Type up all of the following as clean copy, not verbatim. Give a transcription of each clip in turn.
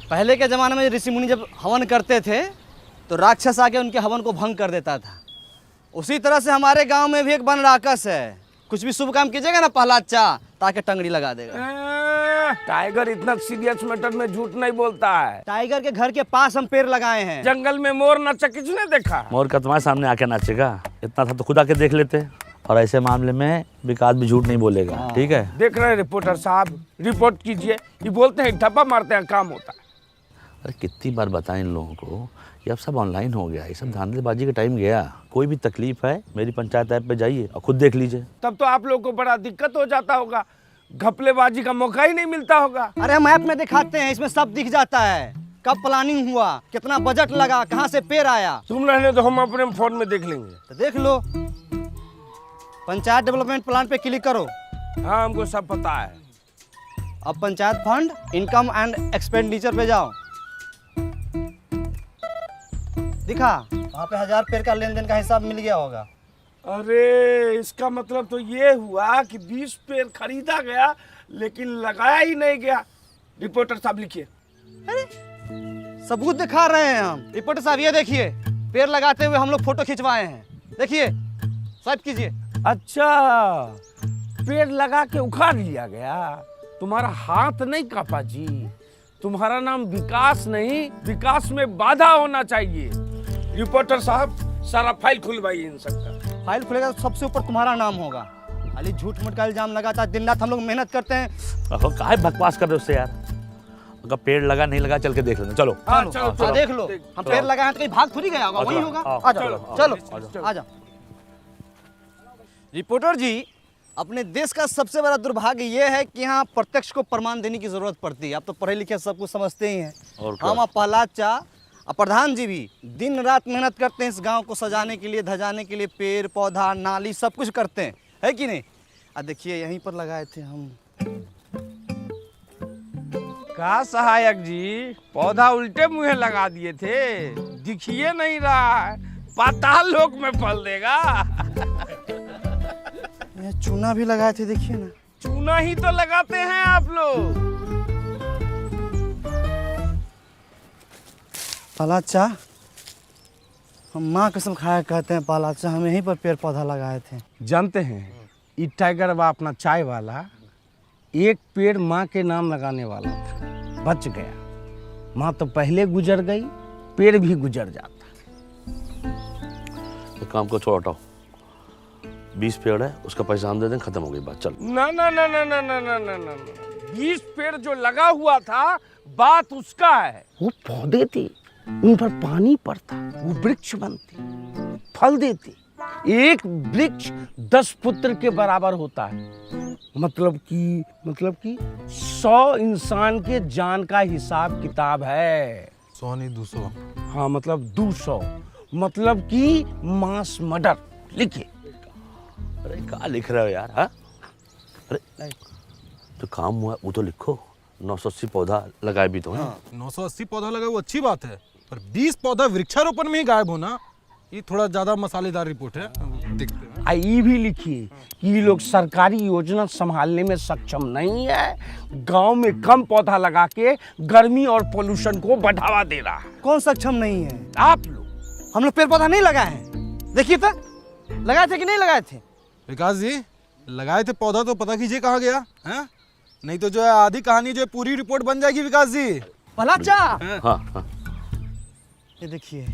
पहले के ज़माने में ऋषि मुनि जब हवन करते थे तो राक्षस आके उनके हवन को भंग कर देता था। उसी तरह से हमारे गांव में भी एक वन राक्षस है। कुछ भी शुभ काम कीजिएगा ना प्रहलाद चा ताकि टंगड़ी लगा देगा। टाइगर इतना सीरियस मैटर में झूठ नहीं बोलता है। टाइगर के घर के पास हम पेड़ लगाए हैं। जंगल में मोर नाचा किसने देखा? मोर का तुम्हारे सामने आके नाचेगा? इतना था तो खुद आके देख लेते। और ऐसे मामले में विकास भी झूठ नहीं बोलेगा। ठीक है, देख रहे हैं रिपोर्टर साहब, रिपोर्ट कीजिए। ये बोलते हैं ठप्पा मारते हैं, काम होता है। अरे कितनी बार बताएं इन लोगों को, ये अब सब ऑनलाइन हो गया, ये सब धांधलेबाजी का टाइम गया। कोई भी तकलीफ है मेरी पंचायत ऐप पे जाइए और खुद देख लीजिए। तब तो आप लोगों को बड़ा दिक्कत हो जाता होगा, घपलेबाजी का मौका ही नहीं मिलता होगा। अरे हम ऐप में दिखाते हैं, इसमें सब दिख जाता है। कब प्लानिंग हुआ, कितना बजट लगा, कहाँ से पेड़ आया। तुम रहने तो हम अपने फोन में देख लेंगे। तो देख लो, पंचायत डेवलपमेंट प्लान पे क्लिक करो। हाँ, हमको सब पता है। अब panchayat fund income and expenditure पे जाओ। दिखा वहाँ पे 1000 पेड़ का लेन देन का हिसाब मिल गया होगा। अरे इसका मतलब तो ये हुआ कि 20 पेड़ खरीदा गया लेकिन लगाया ही नहीं गया। रिपोर्टर साहब लिखिए। अरे सबूत दिखा रहे हैं हम। रिपोर्टर साहब ये देखिए, पेड़ लगाते हुए हम लोग फोटो खिंचवाए हैं। देखिए, स्वाइप कीजिए। अच्छा, पेड़ लगा के उखाड़ लिया गया। तुम्हारा हाथ नहीं कापा जी। तुम्हारा नाम विकास नहीं, विकास में बाधा होना चाहिए। रिपोर्टर साहब सारा फाइल खुलवाइए इन सबका। फाइल खुलेगा तो सबसे ऊपर तुम्हारा नाम होगा। खाली झूठ मूठ का इल्जाम लगाता है। दिन रात हम लोग मेहनत करते हैं। काहे बकवास कर रहे हो उससे यार? अगर पेड़ लगा नहीं लगा चल के देख लेना। चलो चलो देख लो। हम पेड़ लगाए हैं तो कहीं भाग थोड़ी गया होगा, वही होगा। आ जाओ, चलो आ जाओ। रिपोर्टर जी, अपने देश का सबसे बड़ा दुर्भाग्य ये है कि यहाँ प्रत्यक्ष को प्रमाण देने की जरूरत पड़ती है। आप तो पढ़े लिखे सब कुछ समझते ही हैं। हम प्रहलाद चा और प्रधान जी भी दिन रात मेहनत करते हैं इस गांव को सजाने के लिए, धजाने के लिए। पेड़ पौधा नाली सब कुछ करते हैं, है कि नहीं? देखिए यहीं पर लगाए थे हम। का सहायक जी, पौधा उल्टे मुंह लगा दिए थे, दिखिए नहीं रहा है। पाताल लोक में फल देगा। ये चूना भी लगाए थे, देखिए ना। चूना ही तो लगाते हैं आप लोग। प्रहलाद चा, हम माँ कसम खाया कहते हैं प्रहलाद चा, हम यहीं पर पेड़ पौधा लगाए थे। जानते हैं, ये टाइगर बा अपना चाय वाला एक पेड़ माँ के नाम लगाने वाला था, बच गया। माँ तो पहले गुजर गई, पेड़ भी गुजर जाता। तो काम को छोड़ हटाओ। 20 पेड़ है, उसका पैसा हम दे दें, खत्म हो गई बात। चल ना ना ना ना ना ना ना ना ना 20 पेड़ जो लगा हुआ था, बात उसका है। वो पौधे थे, उन पर पानी पड़ता, वो वृक्ष बनते, फल देते। एक वृक्ष 10 पुत्र के बराबर होता है। मतलब कि 100 इंसान के जान का हिसाब किताब है। 100 नहीं 200। हाँ, मतलब 200, मतलब कि मास मर्डर। लिखिए। अरे क्या लिख रहे हो यार? हाँ, अरे जो काम हुआ वो तो लिखो। 980 पौधा लगाए भी तो हैं। 980 पौधा लगा वो अच्छी बात है, पर 20 पौधा वृक्षारोपण में ही गायब होना, ये थोड़ा ज्यादा मसालेदार रिपोर्ट है। देखते हैं। ये भी लिखिए कि ये लोग सरकारी योजना संभालने में सक्षम नहीं है। गांव में कम पौधा लगा के गर्मी और पोल्यूशन को बढ़ावा दे रहा है। कौन सक्षम नहीं है? आप लोग। हम लोग पेड़ पौधा नहीं लगाए हैं। देखिए तो, लगाए थे कि नहीं लगाए थे? विकास जी, लगाए थे पौधा तो पता कीजिए कहाँ गया है? नहीं तो जो है आधी कहानी जो है पूरी रिपोर्ट बन जाएगी। विकास जी, प्रहलाद चा, हाँ। ये देखिए,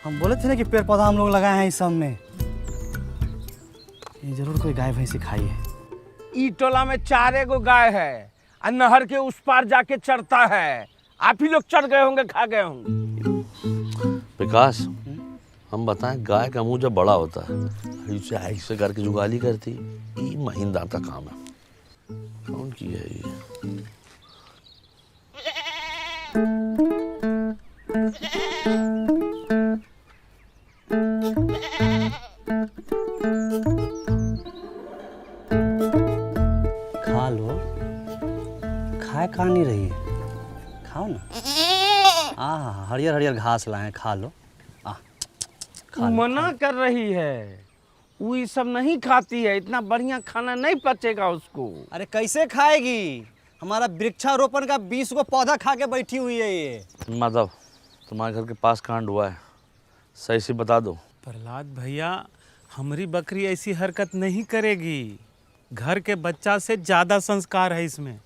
हम बोले थे ना कि पेड़ पौधा हम लोग लगाए हैं इस सब में। ये जरूर कोई गाय भैंसी खाई है। ई टोला में 4 गो गाय है और नहर के उस पार जाके चरता है। आप ही लोग चढ़ गए होंगे, खा गए होंगे। विकास, हम बताएं, गाय का मुंह जब बड़ा होता है, इसे ऐसे करके जुगाली करती, ये महीनदार का काम है। कौन की है ये? खा लो। खाए कहाँ नहीं रही है, खाओ ना। हरियर हरियर घास लाए, खा लो। मना कर रही है, वो ये सब नहीं खाती है। इतना बढ़िया खाना नहीं पचेगा उसको। अरे कैसे खाएगी? हमारा वृक्षारोपण का 20 को पौधा खा के बैठी हुई है ये। माधव, तुम्हारे घर के पास कांड हुआ है, सही से बता दो। प्रहलाद भैया, हमारी बकरी ऐसी हरकत नहीं करेगी। घर के बच्चा से ज़्यादा संस्कार है इसमें।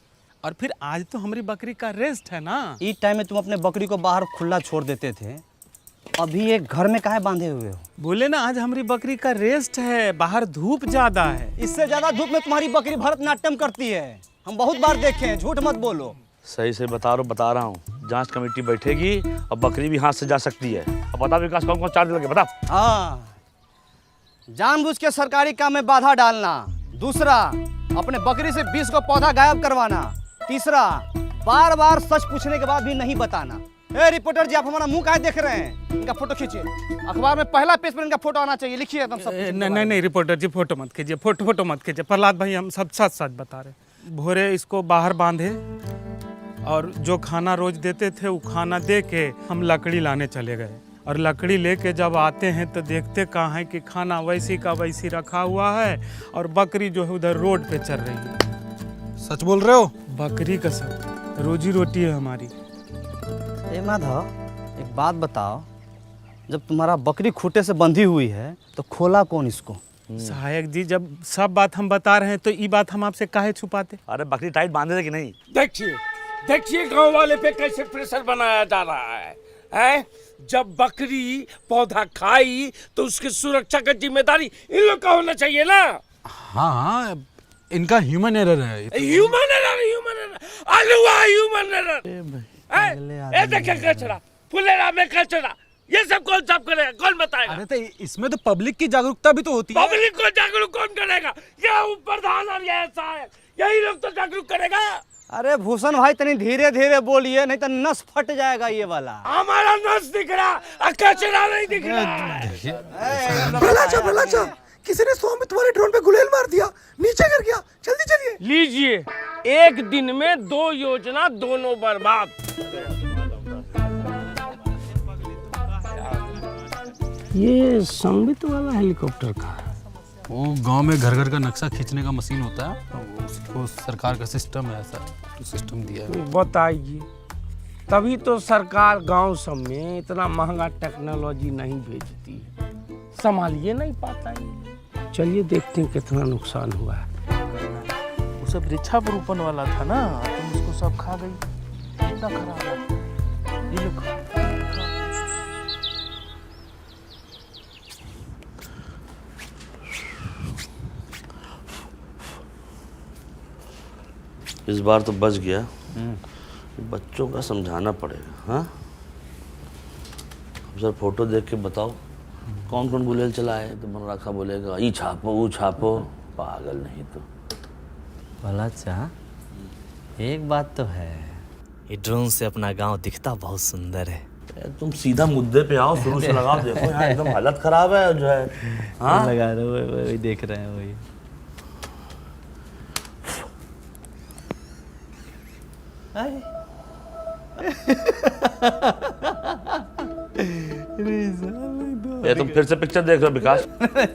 और फिर आज तो हमारी बकरी का रेस्ट है ना। इस टाइम में तुम अपने बकरी को बाहर खुला छोड़ देते थे, अभी ये घर में काहे बांधे हुए हो? बोले ना आज हमारी बकरी का रेस्ट है, बाहर धूप ज़्यादा है। इससे ज्यादा धूप में तुम्हारी बकरी भरतनाट्यम करती है, हम बहुत बार देखे हैं, झूठ मत बोलो। सही से बता रहा हूँ। जांच कमेटी बैठेगी और बकरी भी हाथ से जा सकती है। अब बता विकास, कौन कौन चार्ज लगे बता। हाँ, जानबूझ के सरकारी काम में बाधा डालना। दूसरा, अपने बकरी से 20 को पौधा गायब करवाना। तीसरा, बार बार सच पूछने के बाद भी नहीं बताना। ए रिपोर्टर जी, आप हमारा मुंह काहे देख रहे हैं? इनका फोटो खींचिए, अखबार में पहला पेज पर इनका फोटो आना चाहिए। लिखिए एकदम सब। नहीं रिपोर्टर जी, फोटो मत कीजिए, फोटो मत कीजिए। प्रहलाद भाई, हम सब सच सच बता रहे। भोरे इसको बाहर बांधे और जो खाना रोज देते थे वो खाना दे के हम लकड़ी लाने चले गए। और लकड़ी लेके जब आते हैं तो देखते कहाँ है कि खाना वैसी का वैसी रखा हुआ है और बकरी जो है उधर रोड पे चल रही है। सच बोल रहे हो? बकरी का सब रोजी रोटी है हमारी। ए माधव, एक बात बताओ, जब तुम्हारा बकरी खूंटे से बंधी हुई है तो खोला कौन इसको? सहायक जी, जब सब बात हम बता रहे हैं तो ये बात हम आपसे काहे छुपाते? अरे बकरी टाइट बांधे थे कि नहीं? देखिए गांव वाले पे कैसे प्रेशर बनाया जा रहा है? जब बकरी पौधा खाई तो उसकी सुरक्षा का जिम्मेदारी इन लोग का होना चाहिए ना। हाँ, इनका ह्यूमन एरर है। Human error. ए देखिए कचरा, फुलेरा में कचरा, ये सब कौन साफ करेगा? कौन बताएगा? अरे तो इसमें तो पब्लिक की जागरूकता भी तो होती है। पब्लिक को जागरूक कौन करेगा? ये प्रधान और ये सहायक, यही लोग तो जागरूक करेगा। अरे भूषण भाई, तनी धीरे धीरे बोलिए, नहीं तो नस फट जाएगा ये वाला। हमारा नस दिख रहा, कचरा नहीं दिख रहा। प्रहलाद, किसी ने स्वामित्व वाले ड्रोन पे गुलेल मार दिया, नीचे गिर गया, जल्दी चलिए। लीजिए, एक दिन में 2 योजना, दोनों बर्बाद। ये संबित वाला हेलीकॉप्टर का है। वो गांव में घर घर का नक्शा खींचने का मशीन होता है, उसको सरकार का सिस्टम है, ऐसा तो सिस्टम दिया है। बताइए, तभी तो सरकार गांव सब में इतना महंगा टेक्नोलॉजी नहीं भेजती है, संभालिए नहीं पाता है। चलिए देखते हैं कितना नुकसान हुआ है। वो सब वृक्षारोपण वाला था ना, तुम उसको सब खा गई, कितना खराब है। ये लोग इस बार तो बच गया। बच्चों का समझाना पड़ेगा। हाँ, सर फोटो देख के बताओ कौन कौन गुलेल चला है। तो मन रखा बोलेगा ई छापो वो छापो, पागल नहीं तो। भला चाह, एक बात तो है, ये ड्रोन से अपना गांव दिखता बहुत सुंदर है। तुम सीधा मुद्दे पे आओ, शुरू से लगाओ। देखो यहाँ एकदम हालत खराब है जो है। हाँ लगा रहे हो, वही देख रहे हैं वही। ये तुम फिर से पिक्चर देख रहे हो विकास?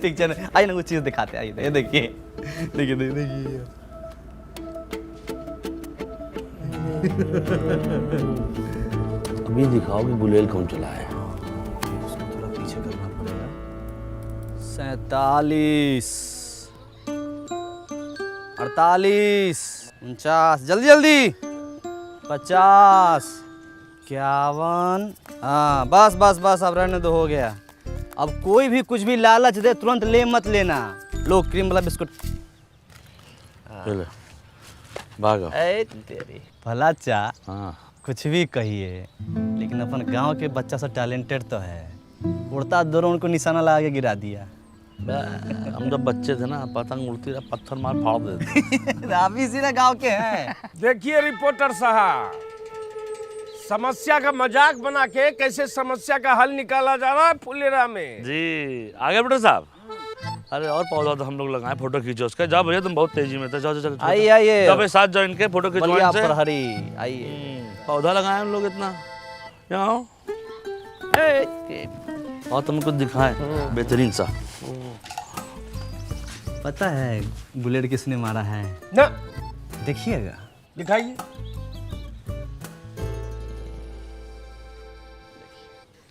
पिक्चर आइए ना, कुछ चीज दिखाते हैं। आइए, ये देखिए देखिए देखिए। अभी दिखाओ कि गुलेल कौन चला है। थोड़ा पीछे करना पड़ेगा। 47, 48, 49, जल्दी जल्दी, 50, 51। हाँ बस बस बस, अब रहने दो, हो गया। अब कोई भी कुछ भी लालच दे तुरंत ले मत लेना। लो क्रीम वाला बिस्कुट। भागो। तेरी भला चा, हाँ, कुछ भी कहिए, लेकिन अपन गांव के बच्चा सब टैलेंटेड तो है। उड़ता ड्रोन को निशाना लगा के गिरा दिया। हम जब बच्चे थे ना, पतंग उड़ती रहा, पत्थर मार फाड़ देते। आप इसी ना गांव के हैं। देखिए रिपोर्टर साहब, समस्या का मजाक बना के कैसे समस्या का हल निकाला जा रहा है फुलेरा में। जी आगे बेटा साहब। अरे और पौधा तो हम लोग लगाए, फोटो खींचो उसका। जाओ भैया, तुम बहुत तेजी में थे। जाओ जाओ, आइए आइए, जाओ साथ जाओ इनके, फोटो खिंचवाएं से। हरी आइए। पौधा लगाए हम लोग इतना। यहाँ आओ और तुम कुछ दिखाए बेहतरीन सा। पता है बुलेट किसने मारा है? ना देखिएगा। दिखाइए।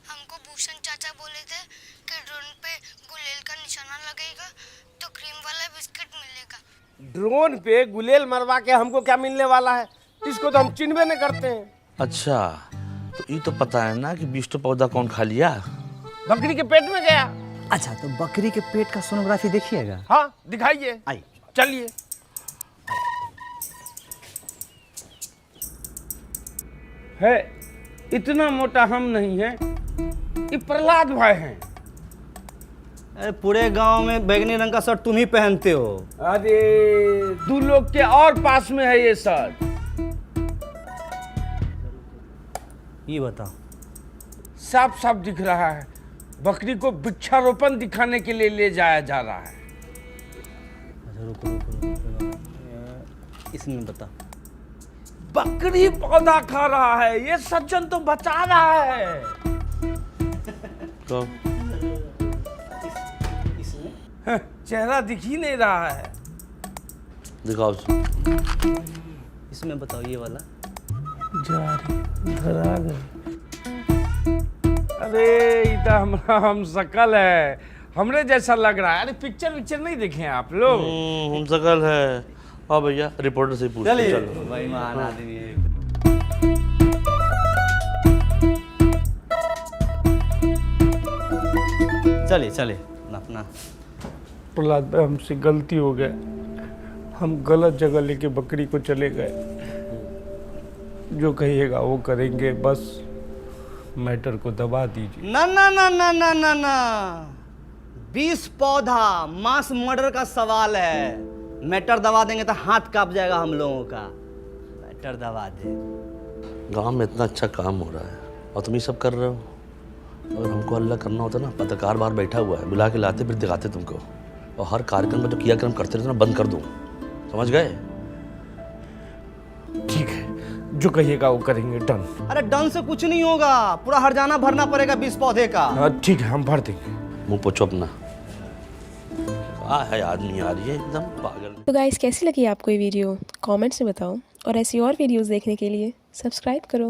हमको भूषण चाचा बोले थे कि ड्रोन पे गुलेल का निशाना लगेगा तो क्रीम वाला बिस्किट मिलेगा। ड्रोन पे गुलेल मरवा के हमको क्या मिलने वाला है? इसको तो हम चिन्हबे नहीं करते हैं। अच्छा, तो ये तो पता है ना कि बीज तो पौधा कौन खा लिया? बकरी के पेट में गया। अच्छा, तो बकरी के पेट का सोनोग्राफी देखिएगा। हाँ दिखाइए, आई चलिए। है इतना मोटा हम नहीं है, ये प्रहलाद भाई हैं। अरे पूरे गांव में बैगनी रंग का शर्ट तुम ही पहनते हो। अरे 2 लोग के और पास में है ये शर्ट। ये बताओ। साफ साफ दिख रहा है, बकरी को वृक्षारोपण दिखाने के लिए ले जाया जा रहा है। रुको रुको रुको, इसमें बता। बकरी पौधा खा रहा है, ये सज्जन तो बचा रहा है। तो हाँ, चेहरा दिख ही नहीं रहा है। दिखाओ। इसमें बताओ, ये वाला। जा रही धरा गई। अरे इतना हमारा हम शकल है, हमरे जैसा लग रहा है। अरे पिक्चर नहीं देखे हैं आप लोग? हम सकल है। हाँ भैया, रिपोर्टर से पूछ चलिए, चलो। भाई महान आदमी है। चलिए चलिए अपना। प्रहलाद भाई, हमसे गलती हो गया, हम गलत जगह लेके बकरी को चले गए। जो कहिएगा वो करेंगे, बस मैटर को दबा दीजिए। ना ना ना ना ना ना ना, 20 पौधा मास मर्डर का सवाल है। मैटर दबा देंगे तो हाथ कांप जाएगा हम लोगों का। मैटर दबा दे। गांव में इतना अच्छा काम हो रहा है और तुम ये सब कर रहे हो। अगर हमको अल्लाह करना होता ना, पत्रकार बाहर बैठा हुआ है, बुला के लाते फिर दिखाते तुमको, और हर कार्यक्रम में जो क्रियाक्रम करते रहते ना बंद कर दूँ। समझ गए? ठीक है, जो कहिएगा वो करेंगे। डन। अरे डन से कुछ नहीं होगा, पूरा हर्जाना भरना पड़ेगा 20 पौधे का। हाँ ठीक है, हम भर देंगे। मुंह पोछो अपना। है आदमी आ रही है एकदम पागल। तो गाइस, कैसी लगी आपको ये वीडियो? कमेंट्स में बताओ, और ऐसी और वीडियोस देखने के लिए सब्सक्राइब करो।